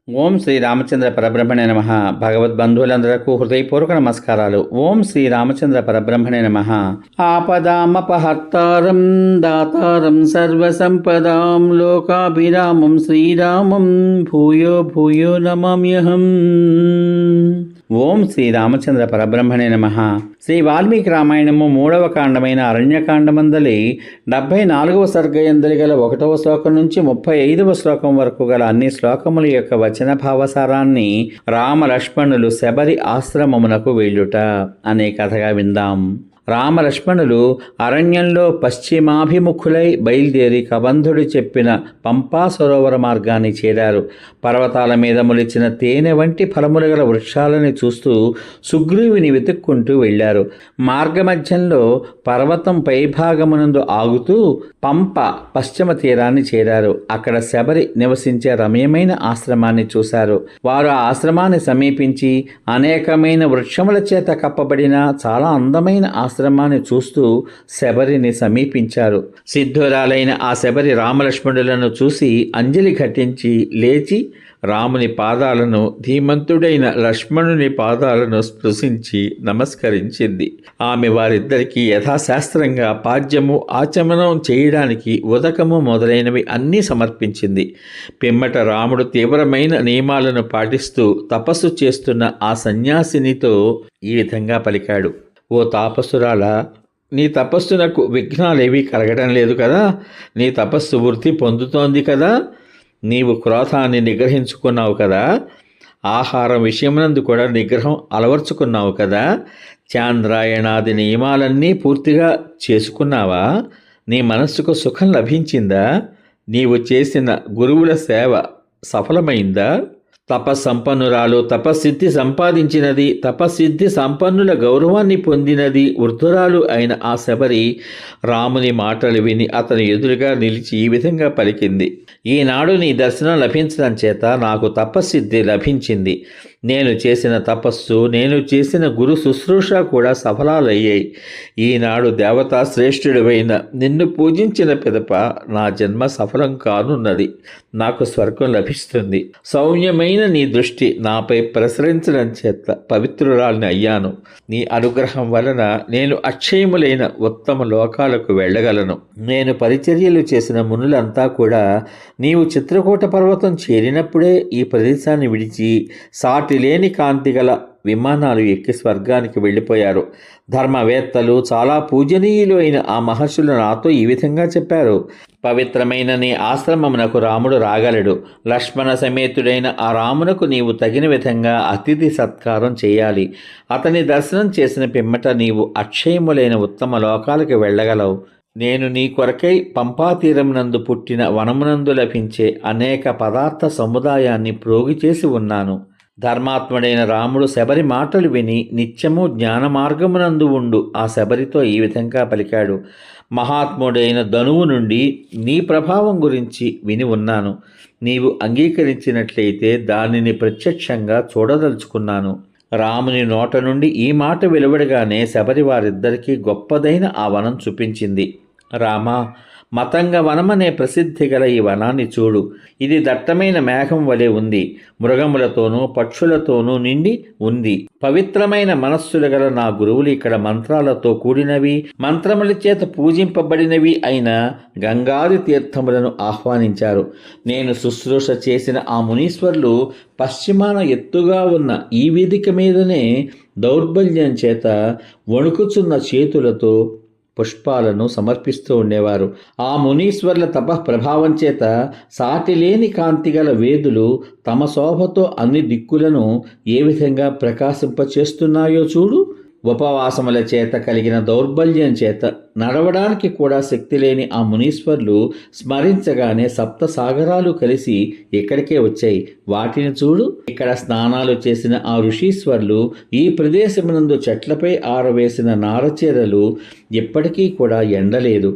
ఓం శ్రీ రామచంద్ర పరబ్రహ్మణే నమః. భగవద్బంధువులందరకు హృదయపూర్వక నమస్కారాలు. ఓం శ్రీ రామచంద్ర పరబ్రహ్మణే నమః. ఆపదామపహర్తారం దాతారం సర్వసంపదాం లోకాభిరామం శ్రీరామం భూయో భూయో నమామ్యహం. ఓం శ్రీ రామచంద్ర పరబ్రహ్మణే నమః. శ్రీ వాల్మీకి రామాయణము 3వ కాండమైన అరణ్యకాండమందలి 74వ సర్గయందలి గల 1వ శ్లోకం నుంచి 35వ శ్లోకం వరకు గల అన్ని శ్లోకముల యొక్క వచన భావసారాన్ని రామలక్ష్మణులు శబరి ఆశ్రమమునకు వెళ్ళుట అనే కథగా విందాం. రామలక్ష్మణులు అరణ్యంలో పశ్చిమాభిముఖులై బయలుదేరి కబంధుడు చెప్పిన పంపా సరోవర మార్గాన్ని చేరారు. పర్వతాల మీద మొలిచిన తేనె వంటి ఫలములు గల వృక్షాలని చూస్తూ సుగ్రీవుని వెతుక్కుంటూ వెళ్ళారు. మార్గమధ్యంలో పర్వతం పైభాగమునందు ఆగుతూ పంప పశ్చిమ తీరాన్ని చేరారు. అక్కడ శబరి నివసించే రమ్యమైన ఆశ్రమాన్ని చూశారు. వారు ఆ ఆశ్రమాన్ని సమీపించి అనేకమైన వృక్షముల చేత కప్పబడిన చాలా అందమైన ఆశ్రమాన్ని చూస్తూ శబరిని సమీపించారు. సిద్ధురాలైన ఆ శబరి రామలక్ష్మణులను చూసి అంజలి ఘటించి లేచి రాముని పాదాలను, ధీమంతుడైన లక్ష్మణుని పాదాలను స్పృశించి నమస్కరించింది. ఆమె వారిద్దరికీ యథాశాస్త్రంగా పాద్యము ఆచమనం చేయడానికి ఉదకము మొదలైనవి అన్నీ సమర్పించింది. పిమ్మట రాముడు తీవ్రమైన నియమాలను పాటిస్తూ తపస్సు చేస్తున్న ఆ సన్యాసినితో ఈ విధంగా పలికాడు. ఓ తాపసురాలా, నీ తపస్సునకు విఘ్నాలేవీ కలగడం లేదు కదా? నీ తపస్సు వృద్ధి పొందుతోంది కదా? నీవు క్రోధాన్ని నిగ్రహించుకున్నావు కదా? ఆహారం విషయమునందు కూడా నిగ్రహం అలవర్చుకున్నావు కదా? చాంద్రాయణాది నియమాలన్నీ పూర్తిగా చేసుకున్నావా? నీ మనస్సుకు సుఖం లభించిందా? నీవు చేసిన గురువుల సేవ సఫలమైందా? తపస్సంపన్నురాలు, తపస్సిద్ధి సంపాదించినది, తపస్సిద్ధి సంపన్నుల గౌరవాన్ని పొందినది వృద్ధురాలు అయిన ఆ శబరి రాముని మాటలు విని అతని ఎదురుగా నిలిచి ఈ విధంగా పలికింది. ఈనాడు నీ దర్శనం లభించడం చేత నాకు తపస్సిద్ధి లభించింది. నేను చేసిన తపస్సు, నేను చేసిన గురు శుశ్రూష కూడా సఫలాలయ్యాయి. ఈనాడు దేవతా శ్రేష్ఠుడివైన నిన్ను పూజించిన పిదప నా జన్మ సఫలం కానున్నది. నాకు స్వర్గం లభిస్తుంది. సౌమ్యమైన నీ దృష్టి నాపై ప్రసరించడం చేత పవిత్రురాల్ని అయ్యాను. నీ అనుగ్రహం వలన నేను అక్షయములైన ఉత్తమ లోకాలకు వెళ్ళగలను. నేను పరిచర్యలు చేసిన మునులంతా కూడా నీవు చిత్రకూట పర్వతం చేరినప్పుడే ఈ ప్రదేశాన్ని విడిచి సాటిలేని కాంతిగల విమానాలు ఎక్కి స్వర్గానికి వెళ్ళిపోయారు. ధర్మవేత్తలు, చాలా పూజనీయులు అయిన ఆ మహర్షులు నాతో ఈ విధంగా చెప్పారు. పవిత్రమైన నీ ఆశ్రమమునకు రాముడు రాగలడు. లక్ష్మణ సమేతుడైన ఆ రామునకు నీవు తగిన విధంగా అతిథి సత్కారం చేయాలి. అతని దర్శనం చేసిన పిమ్మట నీవు అక్షయములైన ఉత్తమ లోకాలకు వెళ్ళగలవు. నేను నీ కొరకై పంపాతీరమునందు పుట్టిన వనమునందు లభించే అనేక పదార్థ సముదాయాన్ని ప్రోగి చేసి ఉన్నాను. ధర్మాత్ముడైన రాముడు శబరి మాటలు విని నిత్యము జ్ఞాన మార్గమునందు ఉండు ఆ శబరితో ఈ విధంగా పలికాడు. మహాత్ముడైన ధనువు నుండి నీ ప్రభావం గురించి విని ఉన్నాను. నీవు అంగీకరించినట్లయితే దానిని ప్రత్యక్షంగా చూడదలుచుకున్నాను. రాముని నోట నుండి ఈ మాట వెలువడగానే శబరి వారిద్దరికీ గొప్పదైన ఆ వనం చూపించింది. రామా, మతంగ వనమనే ప్రసిద్ధి గల ఈ వనాన్ని చూడు. ఇది దట్టమైన మేఘం వలె ఉంది. మృగములతోనూ పక్షులతోనూ నిండి ఉంది. పవిత్రమైన మనస్సులు గల నా గురువులు ఇక్కడ మంత్రాలతో కూడినవి, మంత్రముల చేత పూజింపబడినవి అయిన గంగాది తీర్థములను ఆహ్వానించారు. నేను శుశ్రూష చేసిన ఆ మునీశ్వరులు పశ్చిమాన ఎత్తుగా ఉన్న ఈ వేదిక మీదనే దౌర్బల్యం చేత వణుకుచున్న చేతులతో పుష్పాలను సమర్పిస్తూ ఉండేవారు. ఆ మునీశ్వర్ల తపఃప్రభావం చేత సాటిలేని కాంతిగల వేదులు తమ శోభతో అన్ని దిక్కులను ఏ విధంగా ప్రకాశింపచేస్తున్నాయో చూడు. ఉపవాసముల చేత కలిగిన దౌర్బల్యం చేత నడవడానికి కూడా శక్తి లేని ఆ మునీశ్వర్లు స్మరించగానే సప్త సాగరాలు కలిసి ఇక్కడికే వచ్చాయి. వాటిని చూడు. ఇక్కడ స్నానాలు చేసిన ఆ ఋషీశ్వర్లు, ఈ ప్రదేశమునందు చెట్లపై ఆరవేసిన నారచీరలు ఇప్పటికీ కూడా ఎండలేదు.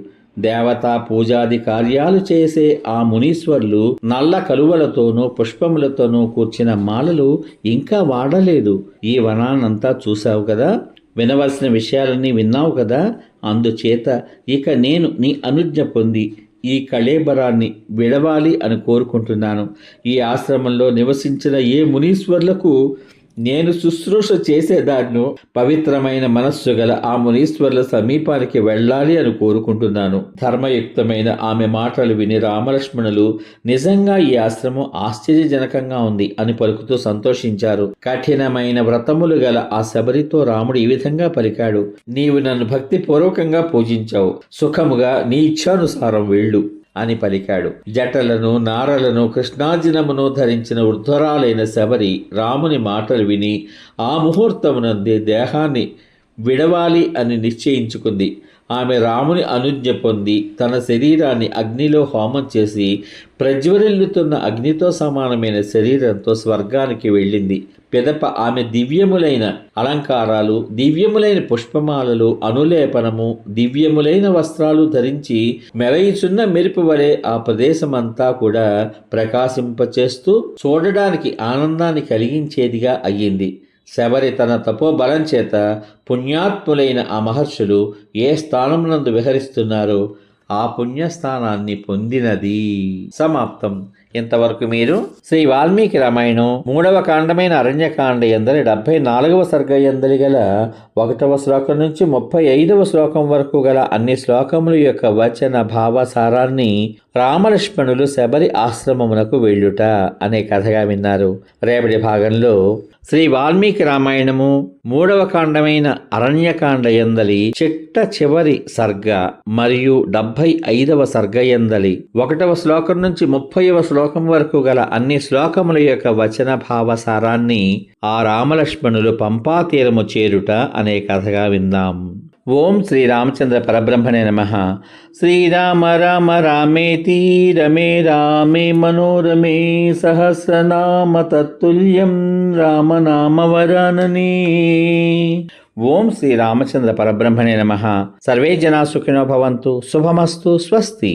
దేవతా పూజాది కార్యాలు చేసే ఆ మునీశ్వర్లు నల్ల కలువలతోనూ పుష్పములతోనూ కూర్చిన మాలలు ఇంకా వాడలేదు. ఈ వనాన్నంతా చూశావు కదా, వినవలసిన విషయాలన్నీ విన్నావు కదా. అందుచేత ఇక నేను నీ అనుజ్ఞ పొంది ఈ కళేబరాన్ని విడవాలి అని కోరుకుంటున్నాను. ఈ ఆశ్రమంలో నివసించిన ఏ మునీశ్వర్లకు నేను శుశ్రూష చేసేదాన్ను పవిత్రమైన మనస్సు గల ఆ మునీశ్వర్ల సమీపానికి వెళ్ళాలి అని కోరుకుంటున్నాను. ధర్మయుక్తమైన ఆమె మాటలు విని రామలక్ష్మణులు నిజంగా ఈ ఆశ్రమం ఆశ్చర్యజనకంగా ఉంది అని పలుకుతూ సంతోషించారు. కఠినమైన వ్రతములు గల ఆ శబరితో రాముడు ఈ విధంగా పలికాడు: నీవు నన్ను భక్తిపూర్వకంగా పూజించావు, సుఖముగా నీ ఇచ్ఛానుసారం వెళ్ళు అని పలికాడు. జటలను నారలను కృష్ణార్జునమును ధరించిన వృద్ధురాలైన శబరి రాముని మాటలు విని ఆ ముహూర్తమునందే దేహాన్ని విడవాలి అని నిశ్చయించుకుంది. ఆమె రాముని అనుజ్ఞ పొంది తన శరీరాన్ని అగ్నిలో హోమం చేసి ప్రజ్వరిల్లుతున్న అగ్నితో సమానమైన శరీరంతో స్వర్గానికి వెళ్ళింది. పిదప ఆమె దివ్యములైన అలంకారాలు, దివ్యములైన పుష్పమాలలు, అనులేపనము, దివ్యములైన వస్త్రాలు ధరించి మెరయిచున్న మెరుపు వలె ఆ ప్రదేశమంతా కూడా ప్రకాశింపచేస్తూ చూడడానికి ఆనందాన్ని కలిగించేదిగా అయ్యింది. శబరి తన తపోబలం చేత పుణ్యాత్ములైన ఆ మహర్షులు ఏ స్థానమునందు విహరిస్తున్నారో ఆ పుణ్యస్థానాన్ని పొందినది. సమాప్తం. ఇంతవరకు మీరు శ్రీ వాల్మీకి రామాయణం 3వ కాండమైన అరణ్యకాండ యందలి 74వ సర్గ యందలి గల 1వ శ్లోకం నుంచి 35వ శ్లోకం వరకు గల అన్ని శ్లోకముల యొక్క వచన భావసారాన్ని రామలక్ష్మణులు శబరి ఆశ్రమమునకు వెళ్ళుట అనే కథగా విన్నారు. రేపటి భాగంలో శ్రీ వాల్మీకి రామాయణము 3వ కాండమైన అరణ్యకాండ యందలి చిట్ట చివరి సర్గ మరియు 75వ సర్గ యందలి 1వ శ్లోకం నుంచి 30వ శ్లోకం వరకు గల అన్ని శ్లోకముల యొక్క వచన భావసారాన్ని ఆ రామలక్ష్మణులు పంపా తీరము చేరుట అనే కథగా విందాం. ఓం శ్రీ రామచంద్ర పరబ్రహ్మణే నమః. శ్రీరామ రామ రామేతి రమే రామే మనోరమే సహస్రనామ తత్తుల్యం రామనామ వరాననే. ఓం శ్రీ రామచంద్ర పరబ్రహ్మణే నమః. సర్వే జనా సుఖినో భవంతు. శుభమస్తు. స్వస్తి.